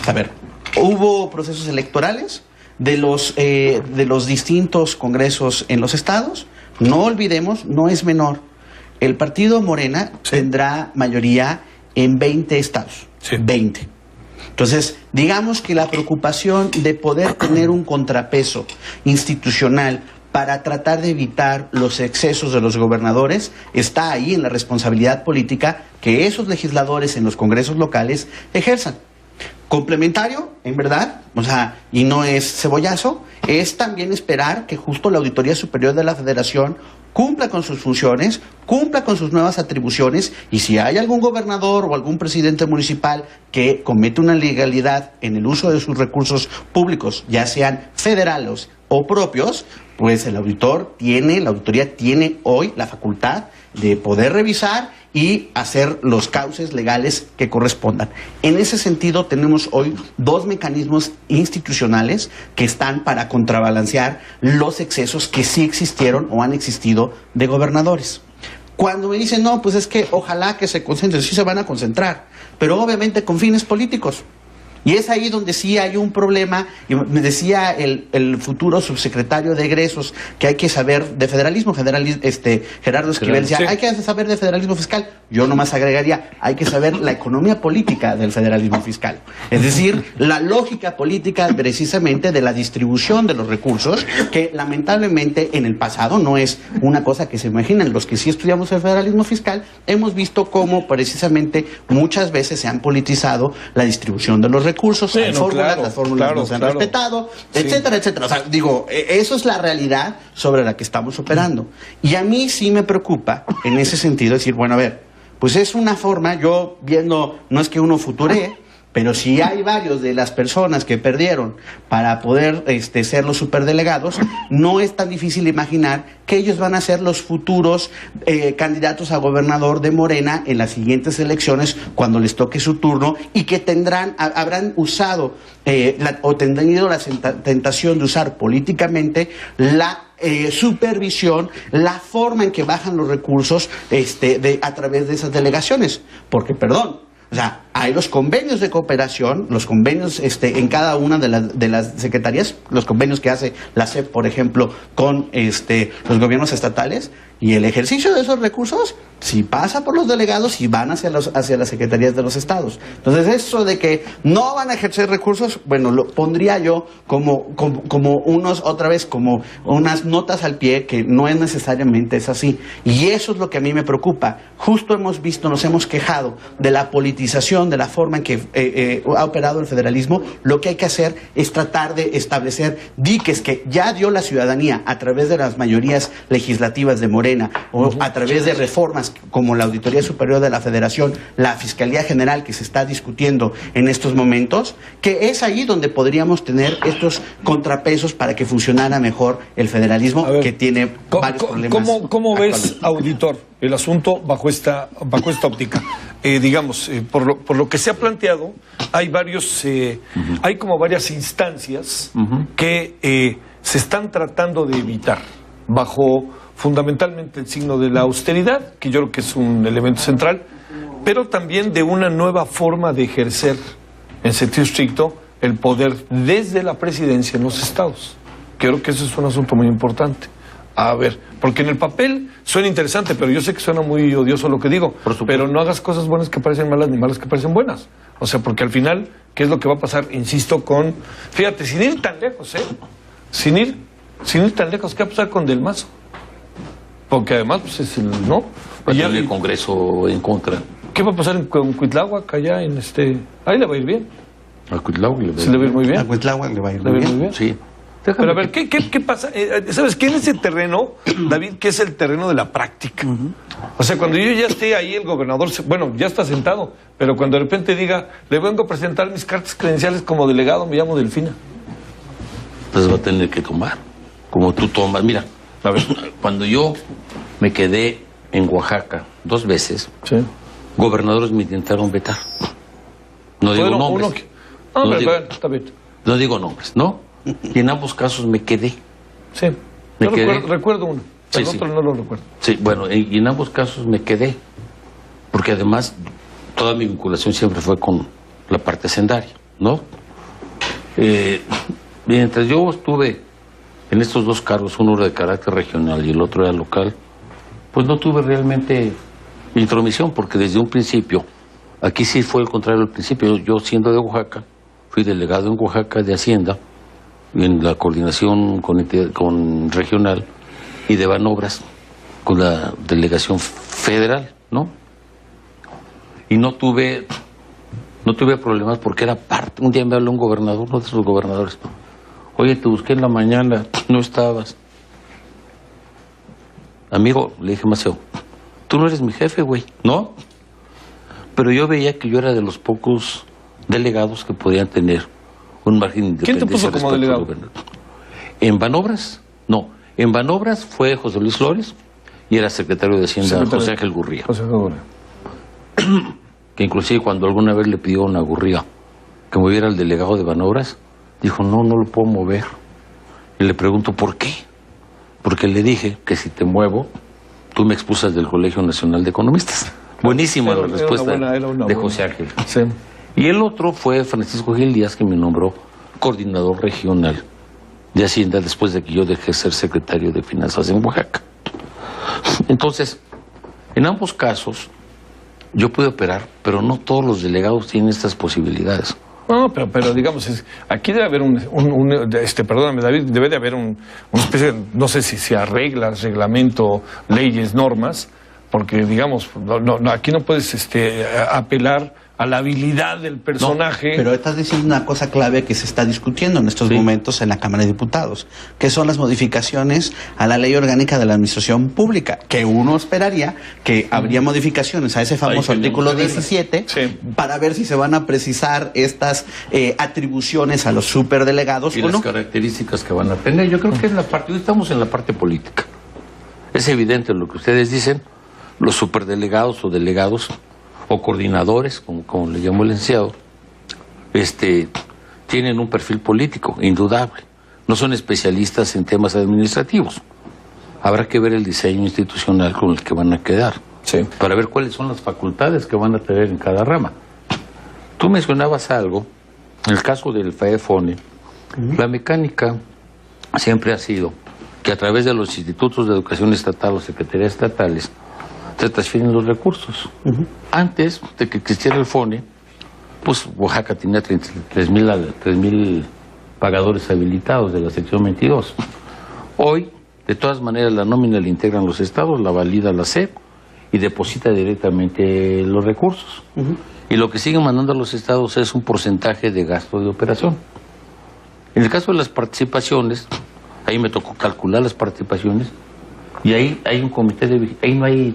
A ver, hubo procesos electorales de los distintos congresos en los estados. No olvidemos, no es menor. El partido Morena tendrá mayoría en 20 estados. 20. Entonces, digamos que la preocupación de poder tener un contrapeso institucional para tratar de evitar los excesos de los gobernadores está ahí en la responsabilidad política que esos legisladores en los congresos locales ejerzan. Complementario, en verdad, o sea, y no es cebollazo, es también esperar que justo la Auditoría Superior de la Federación cumpla con sus funciones, cumpla con sus nuevas atribuciones, y si hay algún gobernador o algún presidente municipal que comete una ilegalidad en el uso de sus recursos públicos, ya sean federales o propios, pues la auditoría tiene hoy la facultad de poder revisar y hacer los cauces legales que correspondan. En ese sentido, tenemos hoy dos mecanismos institucionales que están para contrabalancear los excesos que sí existieron o han existido de gobernadores. Cuando me dicen, no, pues es que ojalá que se concentren, sí se van a concentrar, pero obviamente con fines políticos. Y es ahí donde sí hay un problema, y me decía el futuro subsecretario de egresos que hay que saber de federalismo, Gerardo Esquivel, decía, hay que saber de federalismo fiscal. Yo nomás agregaría, hay que saber la economía política del federalismo fiscal. Es decir, la lógica política precisamente de la distribución de los recursos, que lamentablemente en el pasado no es una cosa que se imaginan. Los que sí estudiamos el federalismo fiscal, hemos visto cómo precisamente muchas veces se han politizado la distribución de los recursos, hay fórmulas, las fórmulas no se han respetado, etcétera, etcétera. O sea, digo, eso es la realidad sobre la que estamos operando. Y a mí sí me preocupa, en ese sentido, decir, bueno, a ver, pues es una forma, yo viendo, no es que uno futuree, pero si hay varios de las personas que perdieron para poder ser los superdelegados, no es tan difícil imaginar que ellos van a ser los futuros candidatos a gobernador de Morena en las siguientes elecciones cuando les toque su turno, y que habrán usado o tenido la tentación de usar políticamente la supervisión, la forma en que bajan los recursos a través de esas delegaciones. Porque, perdón, o sea, hay los convenios de cooperación, los convenios en cada una de las secretarías, los convenios que hace la SEP, por ejemplo, con los gobiernos estatales, y el ejercicio de esos recursos si pasa por los delegados y van hacia las secretarías de los estados. Entonces, eso de que no van a ejercer recursos, bueno, lo pondría yo como unas notas al pie, que no es necesariamente es así. Y eso es lo que a mí me preocupa. Justo nos hemos quejado de la politización, de la forma en que ha operado el federalismo. Lo que hay que hacer es tratar de establecer diques que ya dio la ciudadanía a través de las mayorías legislativas de Morena, o a través de reformas como la Auditoría Superior de la Federación, la Fiscalía General que se está discutiendo en estos momentos, que es ahí donde podríamos tener estos contrapesos para que funcionara mejor el federalismo, que tiene varios problemas. ¿Cómo ves, auditor, el asunto bajo esta óptica? Por lo que se ha planteado, hay como varias instancias que se están tratando de evitar bajo fundamentalmente el signo de la austeridad, que yo creo que es un elemento central, pero también de una nueva forma de ejercer, en sentido estricto, el poder desde la presidencia en los estados. Creo que eso es un asunto muy importante. A ver, porque en el papel suena interesante, pero yo sé que suena muy odioso lo que digo, pero no hagas cosas buenas que parecen malas ni malas que parecen buenas. O sea, porque al final, ¿qué es lo que va a pasar? Insisto con... Fíjate, sin ir tan lejos, sin ir tan lejos, ¿qué va a pasar con Del Mazo? Porque además, pues es el... ¿no? Va a tener el Congreso en contra. ¿Qué va a pasar con Cuitláhuac allá en Ahí le va a ir bien. A Cuitláhuac le va a ir muy bien. A Cuitláhuac le va a ir muy bien. Sí. Pero a ver, ¿qué pasa? ¿Sabes qué? En ese terreno, David, que es el terreno de la práctica. O sea, cuando yo ya esté ahí, el gobernador, bueno, ya está sentado, pero cuando de repente diga, le vengo a presentar mis cartas credenciales como delegado, me llamo Delfina. Pues va a tener que tomar, como tú tomas. Mira, a ver, cuando yo me quedé en Oaxaca 2 veces, sí, gobernadores me intentaron vetar. No digo nombres. No digo nombres, ¿no? Y en ambos casos me quedé. Sí, recuerdo uno, el otro no lo recuerdo. Sí, bueno, y en ambos casos me quedé, porque además toda mi vinculación siempre fue con la parte hacendaria, ¿no? Mientras yo estuve en estos 2 cargos, uno era de carácter regional y el otro era local, pues no tuve realmente intromisión, porque desde un principio, aquí sí fue el contrario al principio. Yo siendo de Oaxaca, fui delegado en Oaxaca de Hacienda, en la coordinación con regional, y de Banobras con la delegación federal, ¿no? Y no tuve problemas porque era parte. Un día me habló un gobernador, uno de esos gobernadores: oye, te busqué en la mañana, no estabas. Amigo, le dije: Maceo, tú no eres mi jefe, güey, ¿no? Pero yo veía que yo era de los pocos delegados que podían tener un margen de independencia. ¿Quién te puso como delegado? En Banobras, no. En Banobras fue José Luis Flores y era secretario de Hacienda José Ángel Gurría. Que inclusive cuando alguna vez le pidió a Gurría que moviera al delegado de Banobras, dijo: no lo puedo mover. Y le pregunto: ¿por qué? Porque le dije que si te muevo, tú me expulsas del Colegio Nacional de Economistas. Buenísima la respuesta de José Ángel. Sí. Y el otro fue Francisco Gil Díaz, que me nombró coordinador regional de Hacienda después de que yo dejé ser secretario de Finanzas en Oaxaca. Entonces, en ambos casos, yo pude operar, pero no todos los delegados tienen estas posibilidades. No, pero digamos, aquí debe haber perdóname, David, debe de haber una especie, no sé si sea reglas, reglamento, leyes, normas, porque digamos, aquí no puedes apelar a la habilidad del personaje. No, pero estás diciendo una cosa clave que se está discutiendo en estos momentos en la Cámara de Diputados, que son las modificaciones a la Ley Orgánica de la Administración Pública, que uno esperaría que habría modificaciones a ese famoso artículo 17, para ver si se van a precisar estas atribuciones a los superdelegados y o no. Las características que van a tener. Yo creo que es hoy estamos en la parte política. Es evidente lo que ustedes dicen, los superdelegados o delegados o coordinadores, como le llamó el licenciado, tienen un perfil político, indudable. No son especialistas en temas administrativos. Habrá que ver el diseño institucional con el que van a quedar, para ver cuáles son las facultades que van a tener en cada rama. Tú mencionabas algo, en el caso del FAEFONE, la mecánica siempre ha sido que a través de los institutos de educación estatal o secretarías estatales se transfieren los recursos. Antes de que existiera el FONE, pues Oaxaca tenía 3,000 pagadores habilitados de la sección 22. Hoy, de todas maneras, la nómina la integran los estados, la valida la SEP y deposita directamente los recursos. Y lo que siguen mandando a los estados es un porcentaje de gasto de operación. En el caso de las participaciones, ahí me tocó calcular las participaciones y ahí hay un comité ahí no hay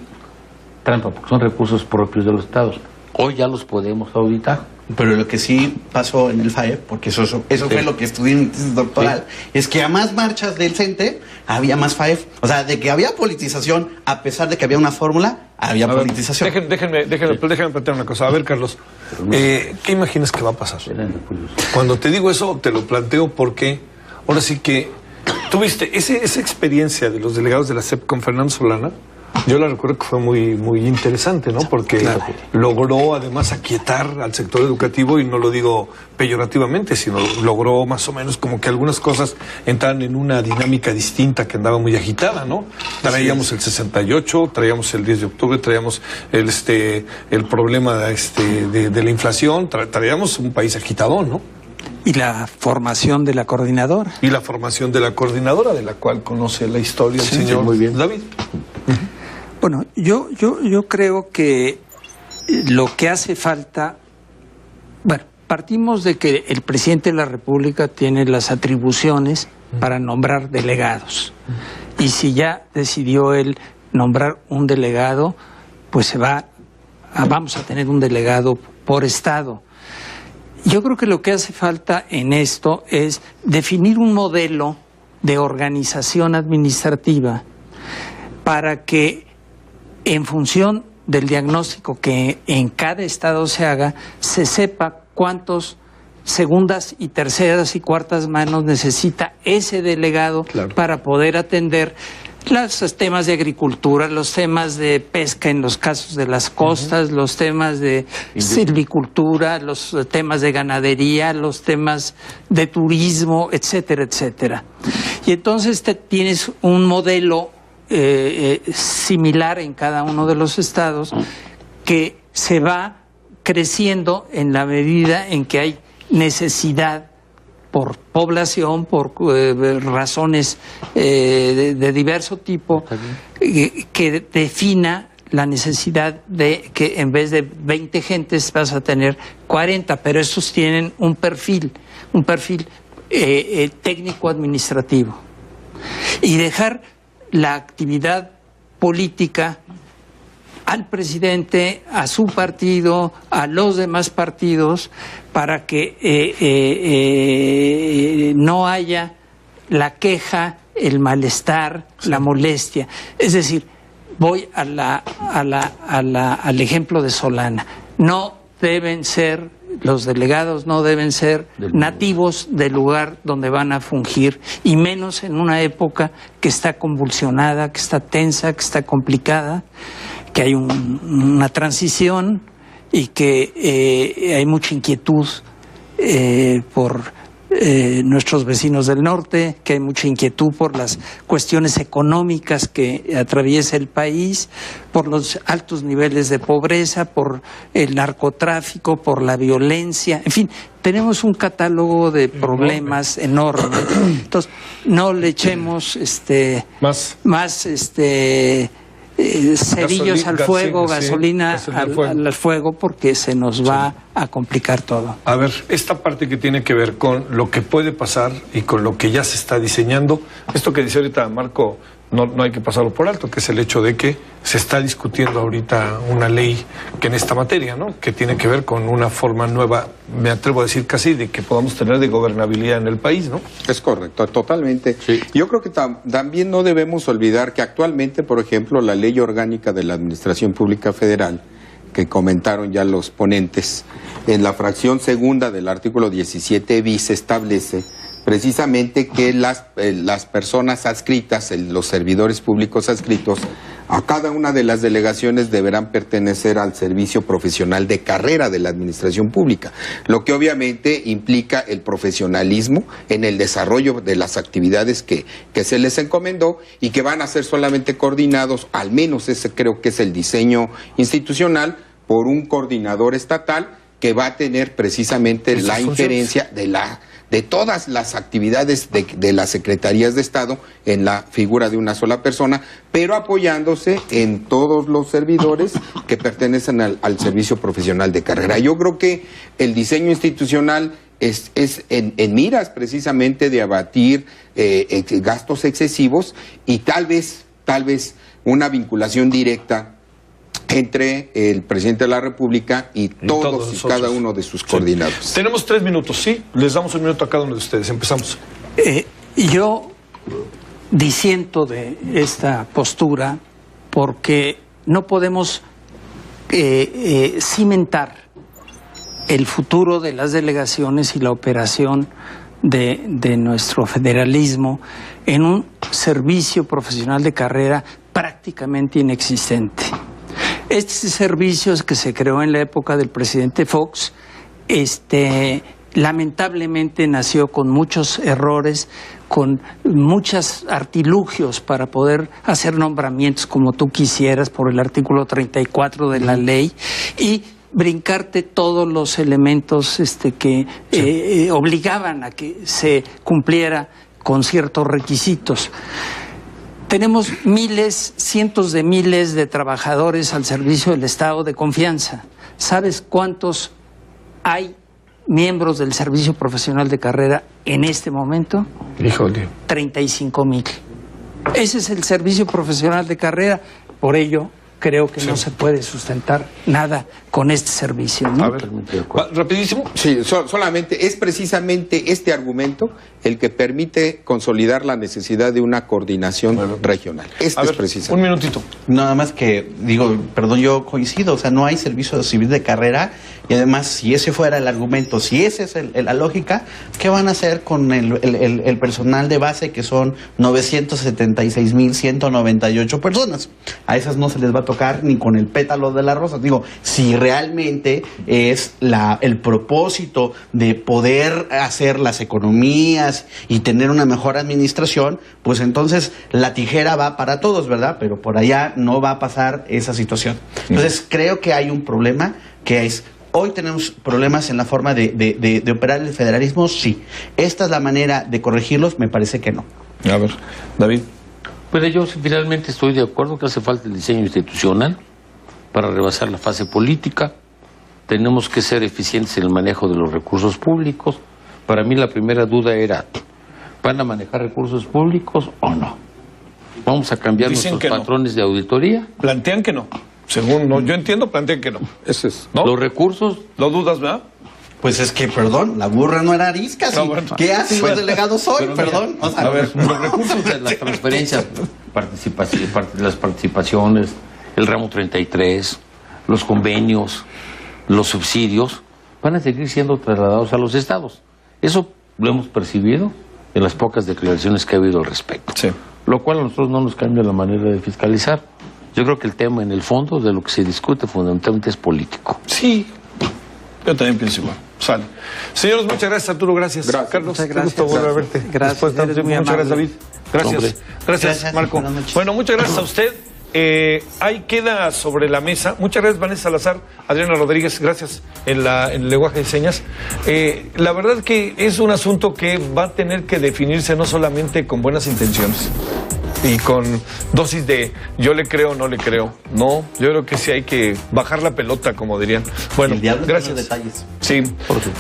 trampa, porque son recursos propios de los estados. Hoy ya los podemos auditar. Pero lo que sí pasó en el FAEP, porque eso fue lo que estudié en mi tesis doctoral, es que a más marchas del CENTE había más FAEP. O sea, de que había politización, a pesar de que había una fórmula, había politización. Déjenme plantear una cosa. A ver, Carlos, ¿qué imaginas que va a pasar? Cuando te digo eso, te lo planteo porque ahora sí que ¿Tuviste esa experiencia de los delegados de la SEP con Fernando Solana? Yo la recuerdo que fue muy interesante, ¿no? Porque logró además aquietar al sector educativo, y no lo digo peyorativamente, sino logró más o menos como que algunas cosas entraran en una dinámica distinta que andaba muy agitada, ¿no? Traíamos el 68, traíamos el 10 de octubre, traíamos el problema de la inflación, traíamos un país agitadón, ¿no? Y la formación de la coordinadora. Y la formación de la coordinadora, de la cual conoce la historia el señor muy bien. David. Bueno, yo creo que lo que hace falta, bueno, partimos de que el presidente de la República tiene las atribuciones para nombrar delegados. Y si ya decidió él nombrar un delegado, pues vamos a tener un delegado por estado. Yo creo que lo que hace falta en esto es definir un modelo de organización administrativa para que, en función del diagnóstico que en cada estado se haga, se sepa cuántos segundas y terceras y cuartas manos necesita ese delegado para poder atender los temas de agricultura, los temas de pesca en los casos de las costas, los temas de silvicultura, los temas de ganadería, los temas de turismo, etcétera, etcétera. Y entonces tienes un modelo similar en cada uno de los estados, que se va creciendo en la medida en que hay necesidad por población, por razones de diverso tipo, que defina la necesidad de que en vez de 20 gentes vas a tener 40, pero estos tienen un perfil técnico-administrativo. Y dejar la actividad política al presidente, a su partido, a los demás partidos, para que no haya la queja, el malestar, la molestia. Es decir, voy al ejemplo de Solana. Los delegados no deben ser nativos del lugar donde van a fungir, y menos en una época que está convulsionada, que está tensa, que está complicada, que hay una transición y que hay mucha inquietud por nuestros vecinos del norte, que hay mucha inquietud por las cuestiones económicas que atraviesa el país, por los altos niveles de pobreza, por el narcotráfico, por la violencia, en fin, tenemos un catálogo de problemas enorme. Entonces, no le echemos más cerillos al fuego, gasolina al fuego, porque se nos va a complicar todo. A ver, esta parte que tiene que ver con lo que puede pasar y con lo que ya se está diseñando, esto que dice ahorita Marco, no hay que pasarlo por alto, que es el hecho de que se está discutiendo ahorita una ley que en esta materia, ¿no?, que tiene que ver con una forma nueva, me atrevo a decir casi, de que podamos tener de gobernabilidad en el país, ¿no? Es correcto, totalmente. Sí. Yo creo que también no debemos olvidar que actualmente, por ejemplo, la Ley Orgánica de la Administración Pública Federal, que comentaron ya los ponentes, en la fracción segunda del artículo 17 bis establece precisamente que las personas adscritas, los servidores públicos adscritos a cada una de las delegaciones deberán pertenecer al servicio profesional de carrera de la administración pública, lo que obviamente implica el profesionalismo en el desarrollo de las actividades que se les encomendó y que van a ser solamente coordinados, al menos ese creo que es el diseño institucional, por un coordinador estatal que va a tener precisamente la injerencia de todas las actividades de las secretarías de Estado en la figura de una sola persona, pero apoyándose en todos los servidores que pertenecen al servicio profesional de carrera. Yo creo que el diseño institucional es en miras precisamente de abatir gastos excesivos y tal vez una vinculación directa entre el presidente de la República y todos y cada uno de sus coordinados. Tenemos 3 minutos, ¿sí? Les damos 1 minuto a cada uno de ustedes. Empezamos. Yo disiento de esta postura porque no podemos cimentar el futuro de las delegaciones y la operación de nuestro federalismo en un servicio profesional de carrera prácticamente inexistente. Este servicio que se creó en la época del presidente Fox, lamentablemente nació con muchos errores, con muchos artilugios para poder hacer nombramientos como tú quisieras por el artículo 34 de la ley y brincarte todos los elementos que obligaban a que se cumpliera con ciertos requisitos. Tenemos miles, cientos de miles de trabajadores al servicio del Estado de confianza. ¿Sabes cuántos hay miembros del servicio profesional de carrera en este momento? Híjole. 35,000. Ese es el servicio profesional de carrera. Por ello, creo que no se puede sustentar nada con este servicio, ¿no? A ver, rapidísimo. Sí, solamente es precisamente este argumento el que permite consolidar la necesidad de una coordinación regional. A ver, un minutito. Nada más que, digo, perdón, yo coincido, o sea, no hay servicio civil de carrera y además, si ese fuera el argumento, si esa es la lógica, ¿qué van a hacer con el personal de base que son 976,198 personas? A esas no se les va a tocar ni con el pétalo de la rosa. Digo, si realmente es el propósito de poder hacer las economías y tener una mejor administración, pues entonces la tijera va para todos, ¿verdad? Pero por allá no va a pasar esa situación. Entonces creo que hay un problema que es, hoy tenemos problemas en la forma de operar el federalismo, sí. ¿Esta es la manera de corregirlos? Me parece que no. A ver, David. Pero yo finalmente estoy de acuerdo que hace falta el diseño institucional para rebasar la fase política. Tenemos que ser eficientes en el manejo de los recursos públicos. Para mí la primera duda era, ¿van a manejar recursos públicos o no? ¿Vamos a cambiar nuestros patrones de auditoría? Plantean que no. Según yo entiendo, plantean que no. Ese es. ¿No? Los recursos... ¿Lo dudas, verdad? Pues es que, perdón, la burra no era arisca. ¿Sí? Bueno, ¿qué hacen los delegados hoy? Perdón. O sea, a ver, los recursos de las transferencias, las participaciones, el ramo 33, los convenios, los subsidios, van a seguir siendo trasladados a los estados. Eso lo hemos percibido en las pocas declaraciones que ha habido al respecto. Sí. Lo cual a nosotros no nos cambia la manera de fiscalizar. Yo creo que el tema, en el fondo, de lo que se discute fundamentalmente es político. Sí. Yo también pienso igual. Sale. Señores, muchas gracias, Arturo. Gracias. Carlos, muchas gracias. Qué gusto volver a verte. Gracias. Muchas gracias, David. Gracias. Gracias, Marco. Bueno, muchas gracias a usted. Ahí queda sobre la mesa. Muchas gracias, Vanessa Salazar, Adriana Rodríguez, gracias en el lenguaje de señas. La verdad que es un asunto que va a tener que definirse no solamente con buenas intenciones y con dosis de yo le creo o no le creo. No, yo creo que sí hay que bajar la pelota, como dirían. Bueno, gracias. Está en los detalles. Sí,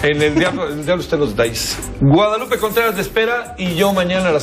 en el diablo está en los detalles. Guadalupe Contreras de espera y yo mañana a las